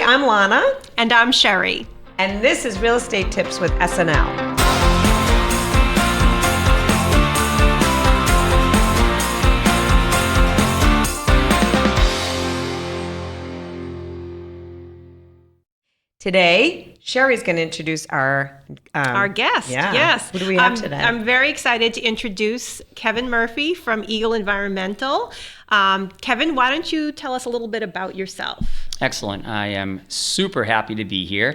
I'm Lana. And I'm Sherri. And this is Real Estate Tips with SNL. Today, Sherri's going to introduce our guest. Yeah. Yes. Who do we have today? I'm very excited to introduce Kevin Murphy from Eagle Environmental. Kevin, why don't you tell us a little bit about yourself? Excellent. I am super happy to be here,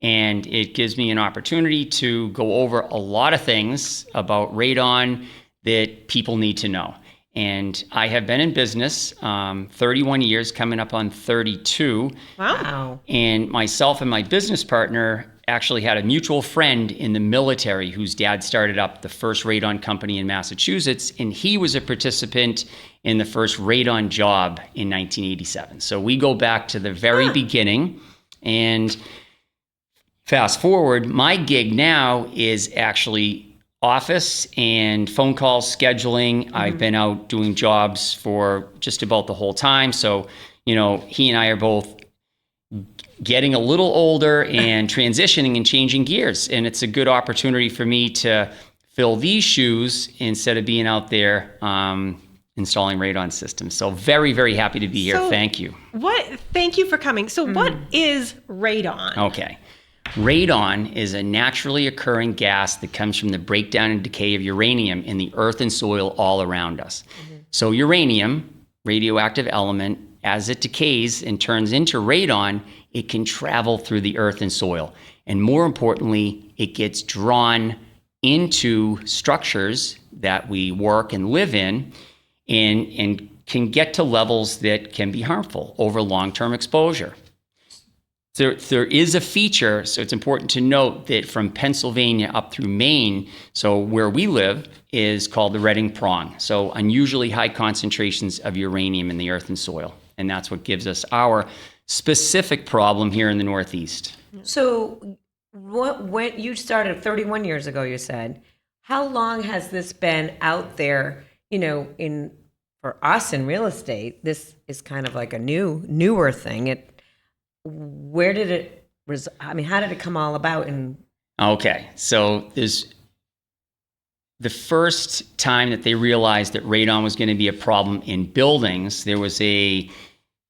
and it gives me an opportunity to go over a lot of things about radon that people need to know. And I have been in business 31 years, coming up on 32. Wow. And myself and my business partner actually had a mutual friend in the military whose dad started up the first radon company in Massachusetts, and he was a participant in the first radon job in 1987. So we go back to the very beginning, and fast forward, my gig now is actually office and phone calls, scheduling. I've been out doing jobs for just about the whole time. So, he and I are both getting a little older and transitioning and changing gears. And it's a good opportunity for me to fill these shoes instead of being out there installing radon systems. So very, very happy to be here. Thank you. Thank you for coming. So what is radon? Okay. Radon is a naturally occurring gas that comes from the breakdown and decay of uranium in the earth and soil all around us. So uranium, radioactive element, as it decays and turns into radon, it can travel through the earth and soil. And more importantly, it gets drawn into structures that we work and live in and can get to levels that can be harmful over long-term exposure. There is a feature, so it's important to note that from Pennsylvania up through Maine, so where we live, is called the Redding Prong. So unusually high concentrations of uranium in the earth and soil. And that's what gives us our specific problem here in the Northeast. So when you started 31 years ago, you said, how long has this been out there, for us in real estate? This is kind of like a newer thing. Where did it, how did it come all about? Okay, so there's the first time that they realized that radon was going to be a problem in buildings, there was a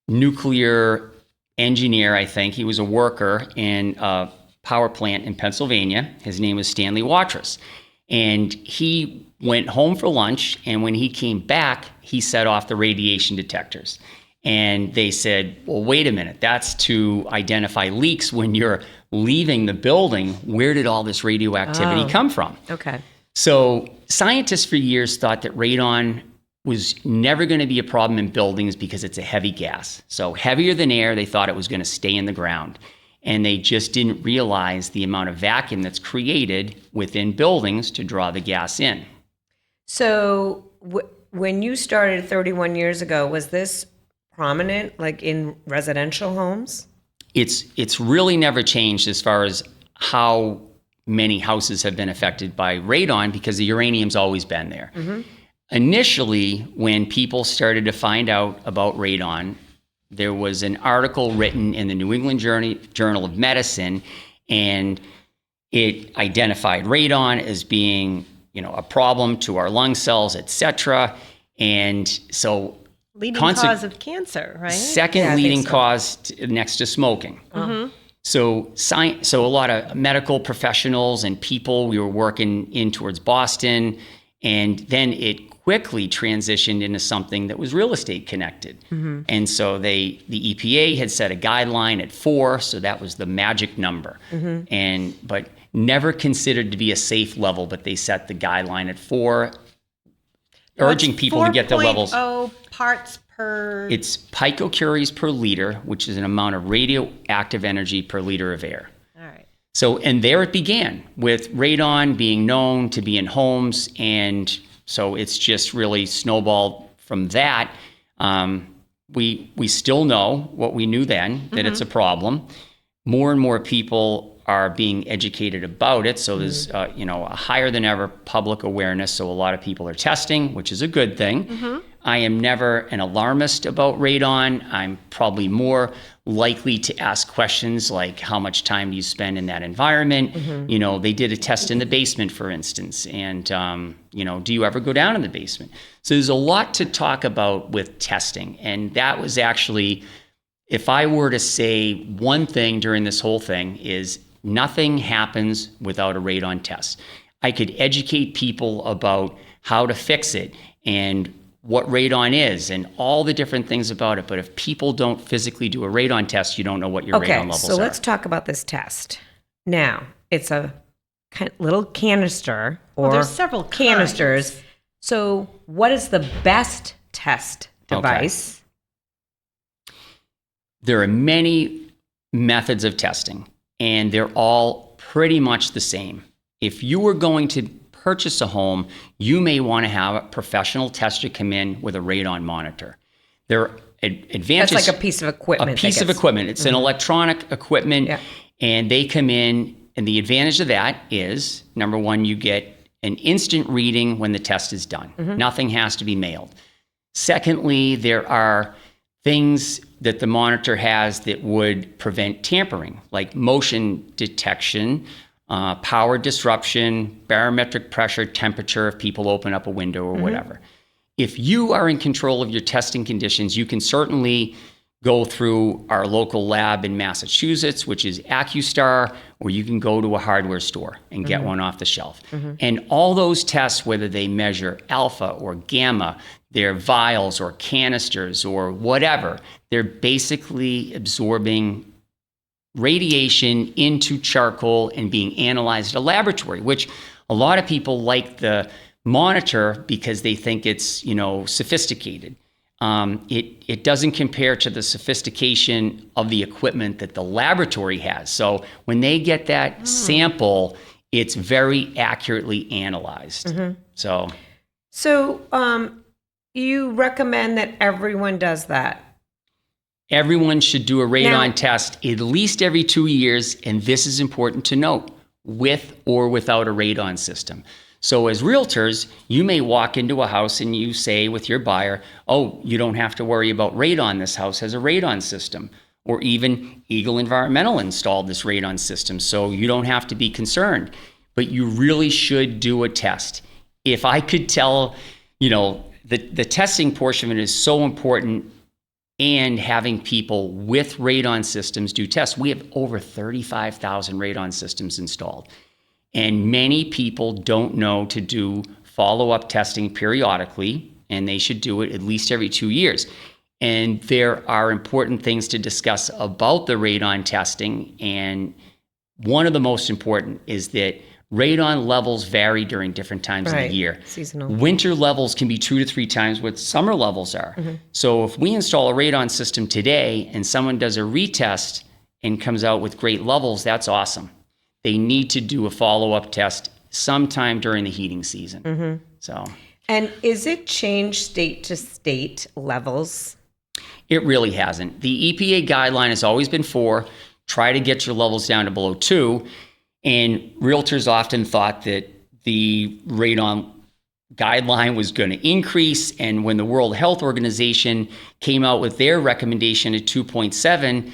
nuclear engineer, I think. He was a worker in a power plant in Pennsylvania. His name was Stanley Watrous. And he went home for lunch, and when he came back, he set off the radiation detectors. And they said, well, wait a minute, that's to identify leaks when you're leaving the building. Where did all this radioactivity come from? Okay. So scientists for years thought that radon was never going to be a problem in buildings because it's a heavy gas. So heavier than air, they thought it was going to stay in the ground. And they just didn't realize the amount of vacuum that's created within buildings to draw the gas in. So when you started 31 years ago, was this prominent, like in residential homes? It's really never changed as far as how many houses have been affected by radon because the uranium's always been there. Initially, when people started to find out about radon, there was an article written in the New England Journal of Medicine, and it identified radon as being, a problem to our lung cells, etc. And so leading cause of cancer, right? Second leading cause next to smoking. So a lot of medical professionals and people, we were working in towards Boston, and then it quickly transitioned into something that was real estate connected. And so the EPA had set a guideline at 4, so that was the magic number. But never considered to be a safe level, but they set the guideline at 4, urging people to get the levels. 4.0 parts per... It's picocuries per liter, which is an amount of radioactive energy per liter of air. All right. So, and there it began, with radon being known to be in homes, and so it's just really snowballed from that. We still know what we knew then, that it's a problem. More and more people are being educated about it. So there's, a higher than ever public awareness. So a lot of people are testing, which is a good thing. I am never an alarmist about radon. I'm probably more likely to ask questions like, how much time do you spend in that environment? They did a test in the basement, for instance, and do you ever go down in the basement? So there's a lot to talk about with testing, and that was actually, if I were to say one thing during this whole thing, is nothing happens without a radon test. I could educate people about how to fix it and what radon is and all the different things about it. But if people don't physically do a radon test, you don't know what your radon levels are. Okay, so let's talk about this test. Now, it's a little canister or there's several canisters. kinds. So what is the best test device? Okay. There are many methods of testing, and they're all pretty much the same. If you were going to purchase a home, you may want to have a professional tester come in with a radon monitor. There are advantages. That's like a piece of equipment. It's an electronic equipment, Yeah. and they come in, and the advantage of that is, number one, you get an instant reading when the test is done. Nothing has to be mailed. Secondly, there are things that the monitor has that would prevent tampering, like motion detection, power disruption, barometric pressure, temperature, if people open up a window or whatever. If you are in control of your testing conditions, you can certainly go through our local lab in Massachusetts, which is AccuStar, or you can go to a hardware store and get one off the shelf. And all those tests, whether they measure alpha or gamma, they're vials or canisters or whatever, they're basically absorbing radiation into charcoal and being analyzed at a laboratory, which a lot of people like the monitor because they think it's, sophisticated. It doesn't compare to the sophistication of the equipment that the laboratory has. So when they get that sample, it's very accurately analyzed. So you recommend that everyone does that? Everyone should do a radon test at least every 2 years, and this is important to note, with or without a radon system. So as realtors, you may walk into a house and you say with your buyer, oh, you don't have to worry about radon. This house has a radon system. Or even Eagle Environmental installed this radon system, so you don't have to be concerned. But you really should do a test. If I could tell, the testing portion of it is so important, and having people with radon systems do tests. We have over 35,000 radon systems installed. And many people don't know to do follow-up testing periodically, and they should do it at least every 2 years. And there are important things to discuss about the radon testing, and one of the most important is that radon levels vary during different times of the year. Seasonal. Winter levels can be 2 to 3 times what summer levels are. So if we install a radon system today and someone does a retest and comes out with great levels, that's awesome. They need to do a follow-up test sometime during the heating season. And is it changed state to state levels? It really hasn't. The EPA guideline has always been 4. Try to get your levels down to below 2. And realtors often thought that the radon guideline was going to increase. And when the World Health Organization came out with their recommendation at 2.7,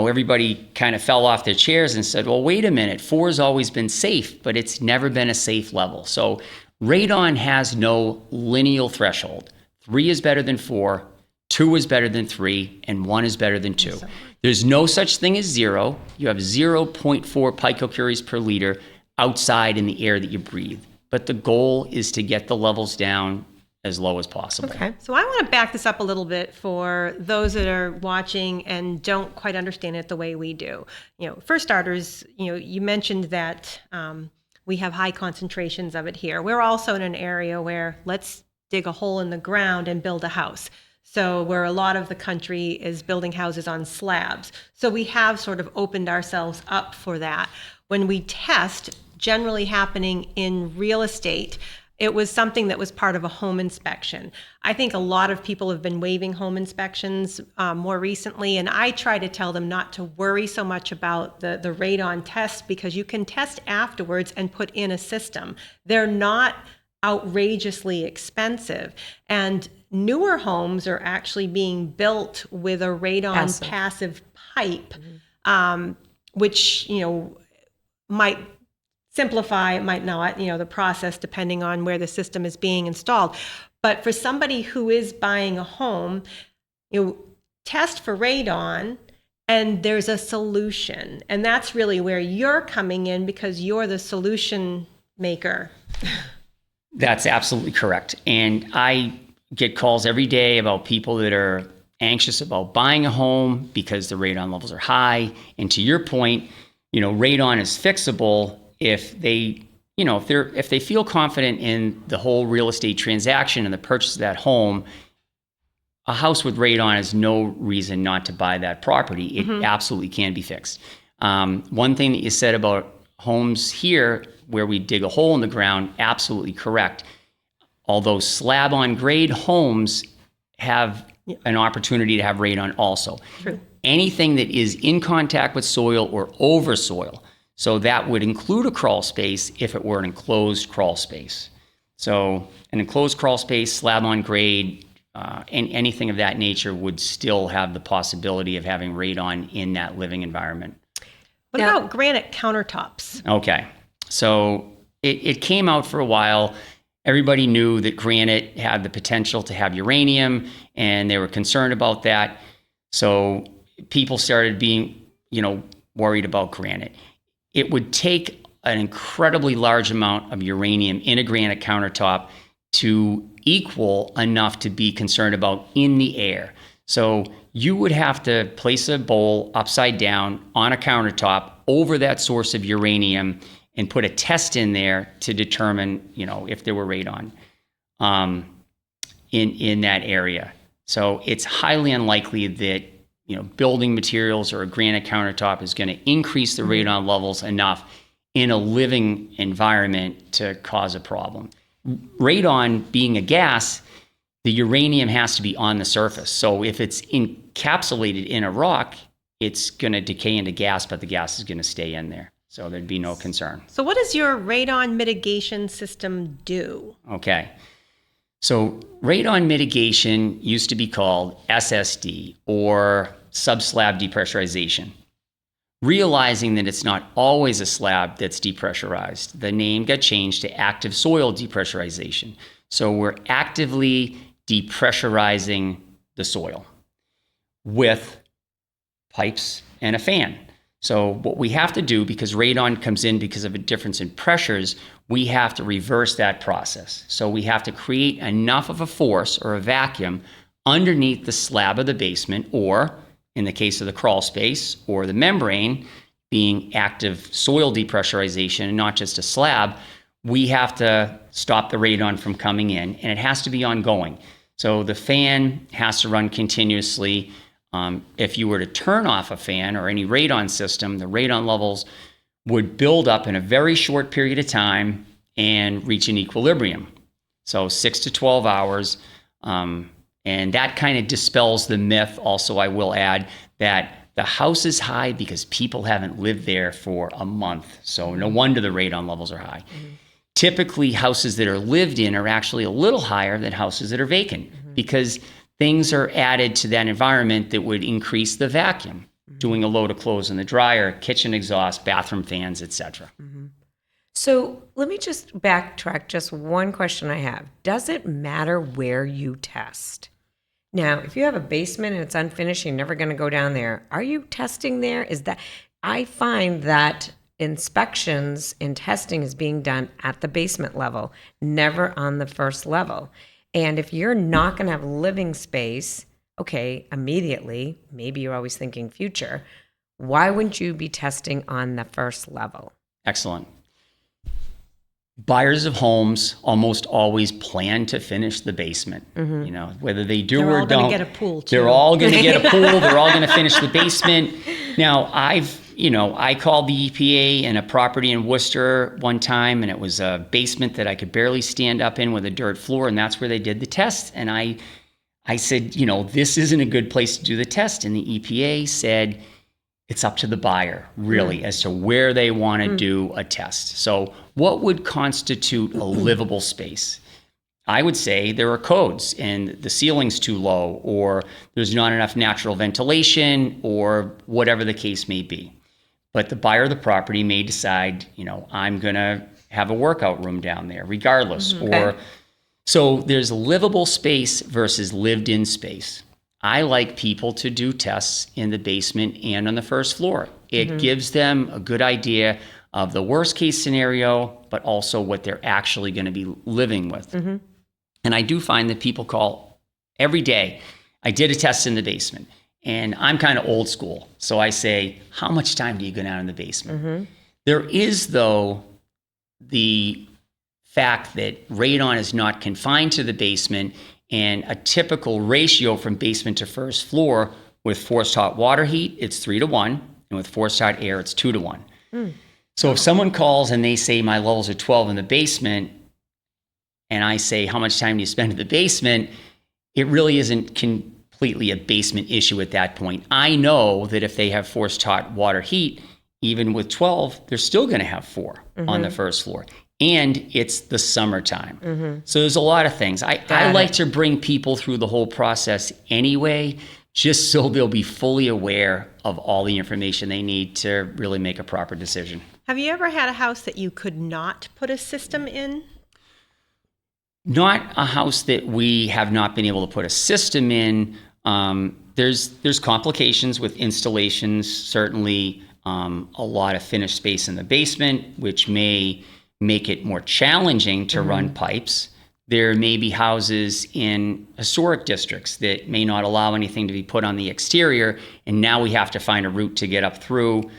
everybody kind of fell off their chairs and said, well, wait a minute, 4 has always been safe, but it's never been a safe level. So radon has no lineal threshold. 3 is better than 4, 2 is better than 3, and 1 is better than 2. There's no such thing as 0. You have 0.4 picocuries per liter outside in the air that you breathe. But the goal is to get the levels down as low as possible. Okay. So I want to back this up a little bit for those that are watching and don't quite understand it the way we do. For starters, you mentioned that we have high concentrations of it here. We're also in an area where let's dig a hole in the ground and build a house. So where a lot of the country is building houses on slabs. So we have sort of opened ourselves up for that. When we test, generally happening in real estate, it was something that was part of a home inspection. I think a lot of people have been waiving home inspections more recently, and I try to tell them not to worry so much about the radon test because you can test afterwards and put in a system. They're not outrageously expensive. And newer homes are actually being built with a radon passive pipe, which, might simplify, it might not, the process depending on where the system is being installed. But for somebody who is buying a home, test for radon, and there's a solution. And that's really where you're coming in, because you're the solution maker. That's absolutely correct. And I get calls every day about people that are anxious about buying a home because the radon levels are high. And to your point, radon is fixable if they, if they feel confident in the whole real estate transaction and the purchase of that home. A house with radon is no reason not to buy that property. It absolutely can be fixed. One thing that you said about homes here where we dig a hole in the ground, absolutely correct. Although slab on grade homes have an opportunity to have radon also. True. Anything that is in contact with soil or over soil, so that would include a crawl space if it were an enclosed crawl space. So an enclosed crawl space, slab on grade, and anything of that nature would still have the possibility of having radon in that living environment. What about granite countertops? Okay. So it came out for a while. Everybody knew that granite had the potential to have uranium, and they were concerned about that. So people started being, worried about granite. It would take an incredibly large amount of uranium in a granite countertop to equal enough to be concerned about in the air. So you would have to place a bowl upside down on a countertop over that source of uranium and put a test in there to determine, if there were radon in that area. So it's highly unlikely that, building materials or a granite countertop is going to increase the radon levels enough in a living environment to cause a problem. Radon being a gas, the uranium has to be on the surface. So if it's encapsulated in a rock, it's going to decay into gas, but the gas is going to stay in there. So there'd be no concern. So what does your radon mitigation system do? Okay. So radon mitigation used to be called SSD, or subslab depressurization. Realizing that it's not always a slab that's depressurized, the name got changed to active soil depressurization. So we're actively depressurizing the soil with pipes and a fan. So what we have to do, because radon comes in because of a difference in pressures, we have to reverse that process. So we have to create enough of a force or a vacuum underneath the slab of the basement, or in the case of the crawl space or the membrane, being active soil depressurization and not just a slab, we have to stop the radon from coming in, and it has to be ongoing. So the fan has to run continuously. If you were to turn off a fan or any radon system, the radon levels would build up in a very short period of time and reach an equilibrium. So 6 to 12 hours. And that kind of dispels the myth. Also, I will add that the house is high because people haven't lived there for a month. So no wonder the radon levels are high. Typically, houses that are lived in are actually a little higher than houses that are vacant, because things are added to that environment that would increase the vacuum, doing a load of clothes in the dryer, kitchen exhaust, bathroom fans, etc. So let me just backtrack just one question I have. Does it matter where you test? Now, if you have a basement and it's unfinished, you're never going to go down there. Are you testing there? I find that inspections and testing is being done at the basement level, never on the first level. And if you're not going to have living space, okay, immediately, maybe you're always thinking future, why wouldn't you be testing on the first level? Excellent. Buyers of homes almost always plan to finish the basement. Whether they do or don't. They're all going to get a pool too. They're all going to get a pool. They're all going to finish the basement. Now, I called the EPA in a property in Worcester one time, and it was a basement that I could barely stand up in with a dirt floor, and that's where they did the test. And I said, this isn't a good place to do the test. And the EPA said, it's up to the buyer, really, as to where they want to do a test. So what would constitute a livable space? I would say there are codes and the ceiling's too low, or there's not enough natural ventilation, or whatever the case may be. But the buyer of the property may decide, I'm going to have a workout room down there regardless. Or so there's livable space versus lived in space. I like people to do tests in the basement and on the first floor. It gives them a good idea of the worst case scenario, but also what they're actually going to be living with. And I do find that people call every day. I did a test in the basement, and I'm kind of old school. So I say, how much time do you go down in the basement? There is, though, the fact that radon is not confined to the basement, and a typical ratio from basement to first floor with forced hot water heat, it's 3-to-1, and with forced hot air, it's 2-to-1. So if someone calls and they say my levels are 12 in the basement, and I say, how much time do you spend in the basement? It really isn't completely a basement issue at that point. I know that if they have forced hot water heat, even with 12, they're still going to have 4 on the first floor. And it's the summertime. So there's a lot of things. I like to bring people through the whole process anyway, just so they'll be fully aware of all the information they need to really make a proper decision. Have you ever had a house that you could not put a system in? Not a house that we have not been able to put a system in. There's complications with installations, certainly a lot of finished space in the basement, which may make it more challenging to run pipes. There may be houses in historic districts that may not allow anything to be put on the exterior, and now we have to find a route to get up through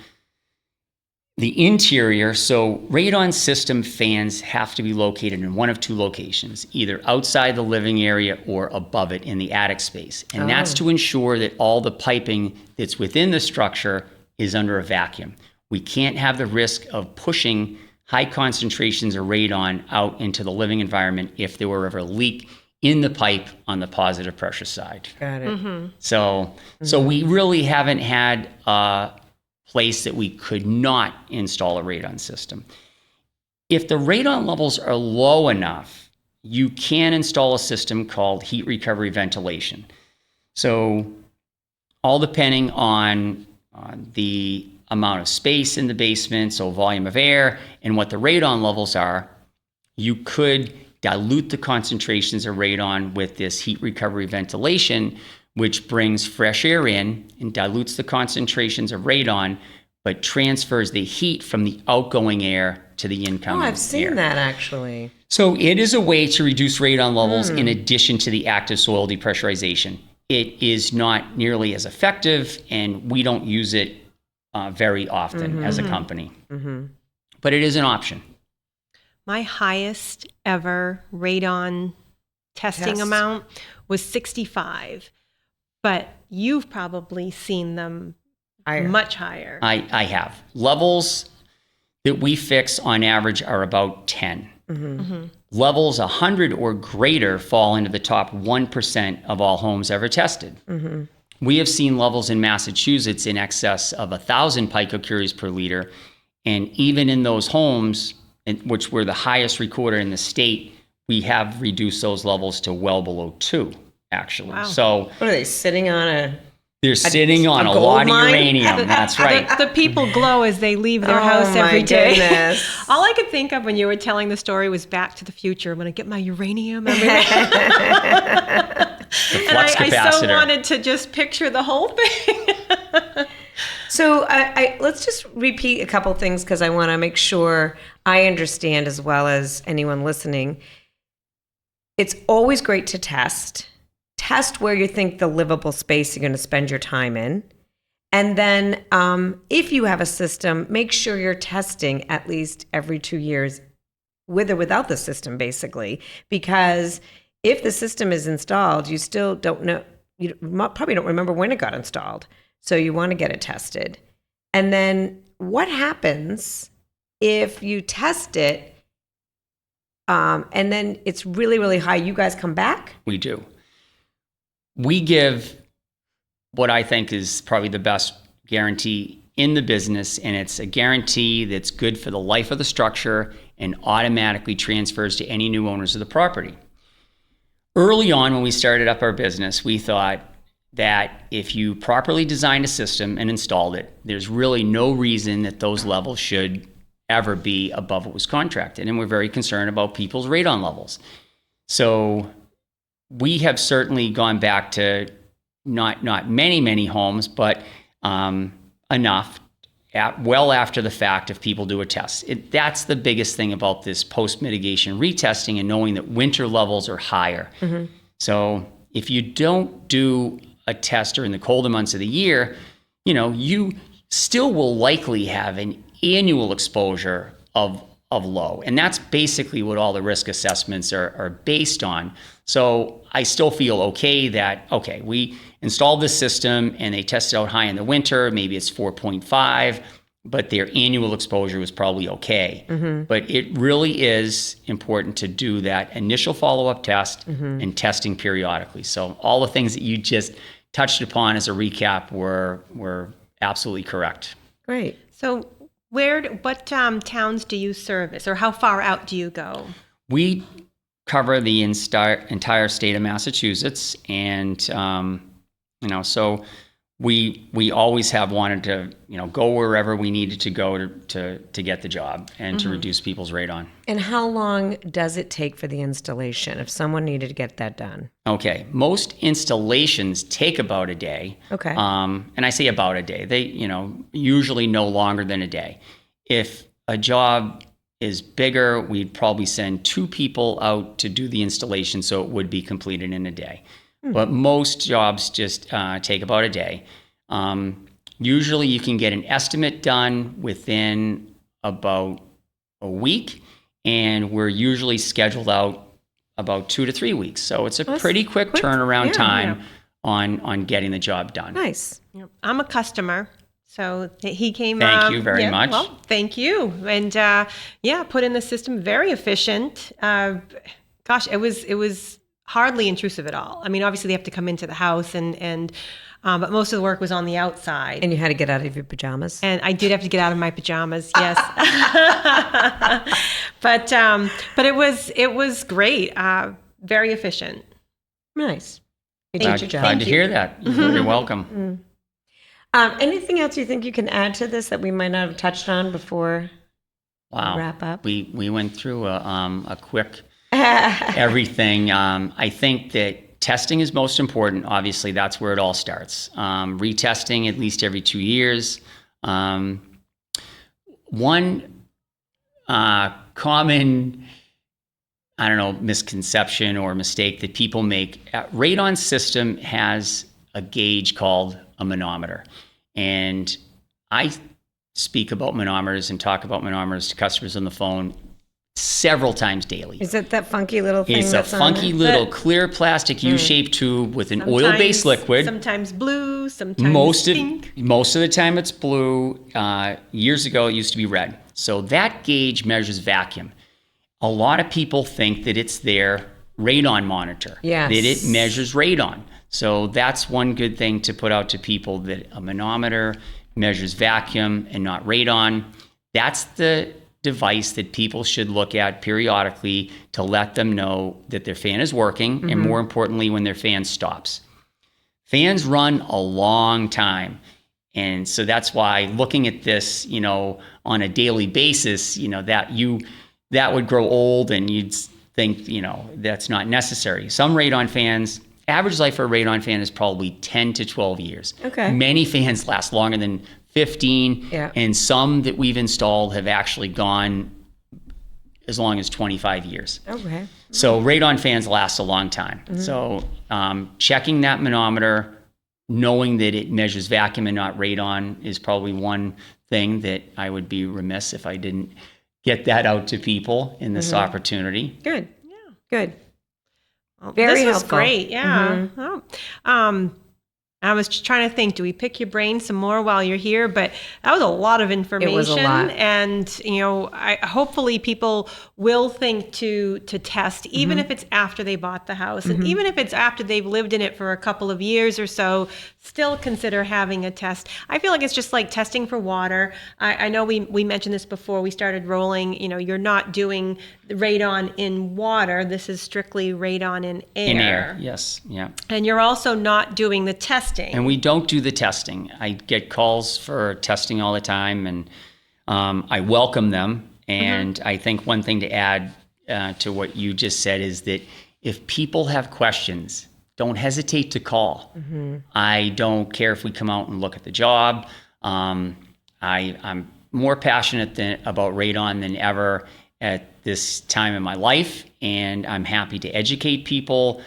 the interior. So radon system fans have to be located in one of 2 locations, either outside the living area or above it in the attic space. And that's to ensure that all the piping that's within the structure is under a vacuum. We can't have the risk of pushing high concentrations of radon out into the living environment if there were ever a leak in the pipe on the positive pressure side. Got it. So we really haven't had a place that we could not install a radon system. If the radon levels are low enough, you can install a system called heat recovery ventilation. So all depending on the amount of space in the basement, so volume of air, and what the radon levels are, you could dilute the concentrations of radon with this heat recovery ventilation, which brings fresh air in and dilutes the concentrations of radon, but transfers the heat from the outgoing air to the incoming air. I've seen that actually. So it is a way to reduce radon levels in addition to the active soil depressurization. It is not nearly as effective, and we don't use it very often as a company. But it is an option. My highest ever radon testing amount was 65, but you've probably seen them much higher. I have. Levels that we fix on average are about 10. Levels 100 or greater fall into the top 1% of all homes ever tested. We have seen levels in Massachusetts in excess of 1,000 picocuries per liter. And even in those homes, which were the highest recorded in the state, we have reduced those levels to well below 2, actually. Wow. So What are they sitting on they're sitting on a gold lot mine? of uranium. That's right. The people glow as they leave their house my every day. goodness. All I could think of when you were telling the story was Back to the Future. I'm going to get my uranium. I'm gonna... The and flux I capacitor. so wanted to just picture the whole thing. So let's just repeat a couple things because I want to make sure I understand as well as anyone listening. It's always great to test. Test where you think the livable space you're going to spend your time in. And then if you have a system, make sure you're testing at least every 2 years with or without the system, basically. Because if the system is installed, you still don't know, you probably don't remember when it got installed. So you want to get it tested. And then what happens if you test it and then it's really, really high? You guys come back? We do. We give what I think is probably the best guarantee in the business, and it's a guarantee that's good for the life of the structure and automatically transfers to any new owners of the property. Early on, when we started up our business, we thought that if you properly designed a system and installed it, there's really no reason that those levels should ever be above what was contracted. And we're very concerned about people's radon levels. So we have certainly gone back to not many homes, but enough well after the fact if people do a test. That's the biggest thing about this post-mitigation retesting and knowing that winter levels are higher. So if you don't do a test during the colder months of the year, you still will likely have an annual exposure of low. And that's basically what all the risk assessments are based on. So I still feel okay that, we installed this system and they tested out high in the winter, maybe it's 4.5, but their annual exposure was probably okay. But it really is important to do that initial follow-up test and testing periodically. So all the things that you just touched upon as a recap were absolutely correct. Great. So what towns do you service, or how far out do you go? We cover the entire state of Massachusetts, and so we always have wanted to go wherever we needed to go to get the job and to reduce people's radon. And how long does it take for the installation if someone needed to get that done? Okay, most installations take about a day. Okay. And I say about a day. They usually no longer than a day. If a job is bigger, we'd probably send 2 people out to do the installation, so it would be completed in a day. But most jobs just take about a day. Usually you can get an estimate done within about a week, and we're usually scheduled out about 2 to 3 weeks. So it's a pretty quick turnaround time on getting the job done. Nice. Yep. I'm a customer. So he came. Thank you very much. Well, thank you. And put in the system, very efficient. It was hardly intrusive at all. I mean, obviously they have to come into the house but most of the work was on the outside. And you had to get out of your pajamas? And I did have to get out of my pajamas, yes. but it was great. Very efficient. Nice. Glad to hear that. You're very welcome. Anything else you think you can add to this that we might not have touched on before we wrap up? We went through a quick everything. I think that testing is most important. Obviously, that's where it all starts. Retesting at least every 2 years. One common, misconception or mistake that people make, radon system has a gauge called a manometer. And I speak about manometers and talk about manometers to customers on the phone several times daily. Is it that funky little thing? It's a funky little clear plastic U-shaped tube with an oil-based liquid. Sometimes blue, sometimes pink. Most of the time it's blue. Years ago, it used to be red. So that gauge measures vacuum. A lot of people think that it's their radon monitor, yes, that it measures radon. So that's one good thing to put out to people, that a manometer measures vacuum and not radon. That's the device that people should look at periodically to let them know that their fan is working, and more importantly, when their fan stops. Fans run a long time. And so that's why looking at this, on a daily basis, that would grow old and you'd think, that's not necessary. Some radon fans, average life for a radon fan is probably 10 to 12 years. Okay. Many fans last longer than 15, and some that we've installed have actually gone as long as 25 years. Okay. So radon fans last a long time. So checking that manometer, knowing that it measures vacuum and not radon, is probably one thing that I would be remiss if I didn't get that out to people in this opportunity. Good. Yeah. Good. Well, Very this was helpful. great. Yeah. I was just trying to think, do we pick your brain some more while you're here? But that was a lot of information. It was a lot. And, hopefully people will think to test, even if it's after they bought the house. And even if it's after they've lived in it for a couple of years or so, still consider having a test. I feel like it's just like testing for water. I know we mentioned this before we started rolling. You're not doing the radon in water. This is strictly radon in air. In air, yes, yeah. And you're also not doing the testing. And we don't do the testing. I get calls for testing all the time, and I welcome them. And I think one thing to add to what you just said is that if people have questions, don't hesitate to call. I don't care if we come out and look at the job. I'm more passionate about radon than ever at this time in my life, and I'm happy to educate people,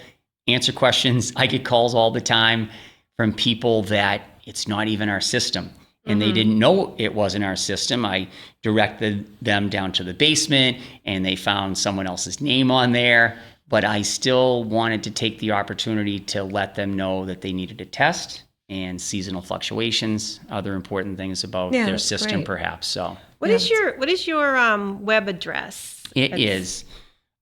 answer questions. I get calls all the time from people that it's not even our system, and they didn't know it wasn't our system. I directed them down to the basement, and they found someone else's name on there, but I still wanted to take the opportunity to let them know that they needed a test and seasonal fluctuations, other important things about their that's system, great. perhaps. So What is your web address? it is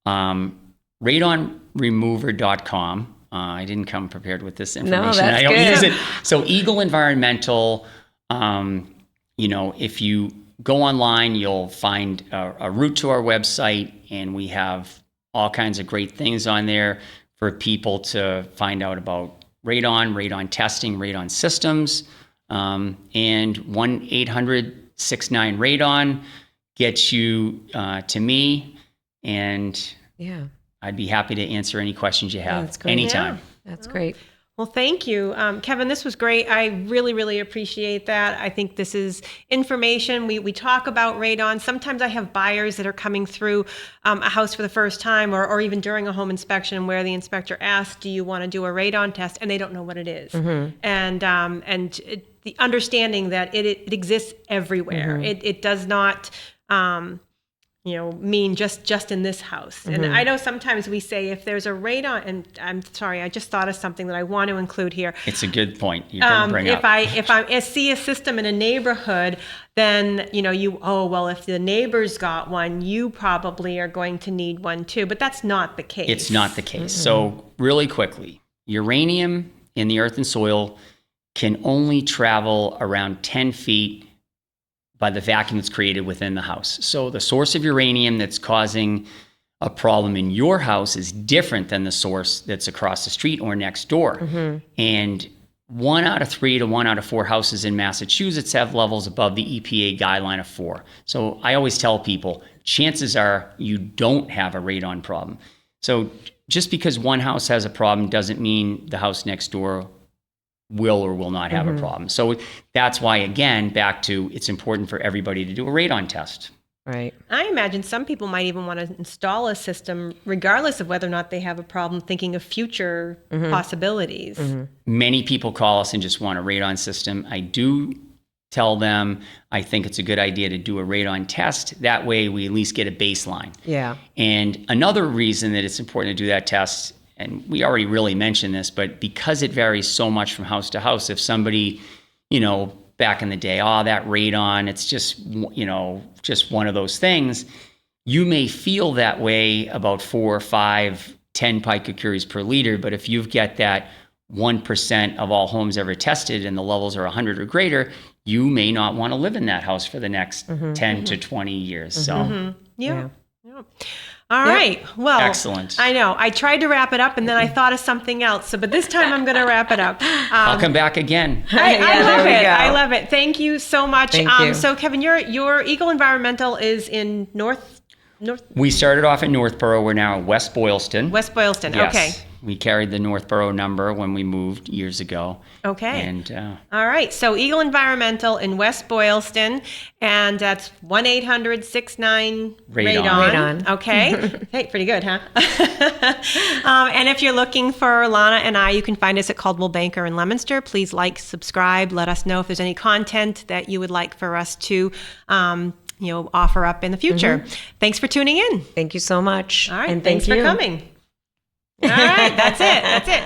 radonremover.com. I didn't come prepared with this information. that's I don't good. use it. So Eagle Environmental, if you go online, you'll find a route to our website, and we have all kinds of great things on there for people to find out about radon testing, radon systems, and 1-800-69-RADON gets you to me, and I'd be happy to answer any questions you have that's great. anytime. That's great. Well, thank you. Kevin, this was great. I really, really appreciate that. I think this is information. We talk about radon. Sometimes I have buyers that are coming through a house for the first time, or even during a home inspection where the inspector asks, do you want to do a radon test? And they don't know what it is. And the understanding that it exists everywhere. It does not mean just in this house. And I know sometimes we say if there's a radon, and I'm sorry, I just thought of something that I want to include here. It's a good point you're going to bring up. If I see a system in a neighborhood, then if the neighbor's got one, you probably are going to need one too. But that's not the case. It's not the case. So really quickly, uranium in the earth and soil can only travel around 10 feet by the vacuum that's created within the house. So the source of uranium that's causing a problem in your house is different than the source that's across the street or next door. And 1 out of 3 to 1 out of 4 houses in Massachusetts have levels above the EPA guideline of 4. So I always tell people, chances are you don't have a radon problem. So just because one house has a problem doesn't mean the house next door will or will not have a problem. So that's why, again, back to it's important for everybody to do a radon test. Right. I imagine some people might even want to install a system regardless of whether or not they have a problem, thinking of future possibilities. Many people call us and just want a radon system. I do tell them I think it's a good idea to do a radon test. That way we at least get a baseline. Yeah. And another reason that it's important to do that test, and we already really mentioned this, but because it varies so much from house to house, if somebody, back in the day, that radon, it's just, just one of those things, you may feel that way about 4, 5, 10 picocuries per liter, but if you've got that 1% of all homes ever tested and the levels are 100 or greater, you may not want to live in that house for the next 10 to 20 years. So, Yeah. All right. Well, excellent. I know. I tried to wrap it up, and then I thought of something else. But this time I'm going to wrap it up. I'll come back again. I love there we it. go. I love it. Thank you so much. Thank you. So, Kevin, your Eagle Environmental is in North We started off in Northborough. We're now in West Boylston. West Boylston. Yes. Okay. We carried the Northborough number when we moved years ago. Okay. And all right. So Eagle Environmental in West Boylston, and that's 1-800-69-RADON. Radon. Okay. Hey, pretty good, huh? And if you're looking for Lana and I, you can find us at Coldwell Banker in Leominster. Please like, subscribe. Let us know if there's any content that you would like for us to offer up in the future. Thanks for tuning in. Thanks so much. All right. And Thanks for coming. All right. That's it.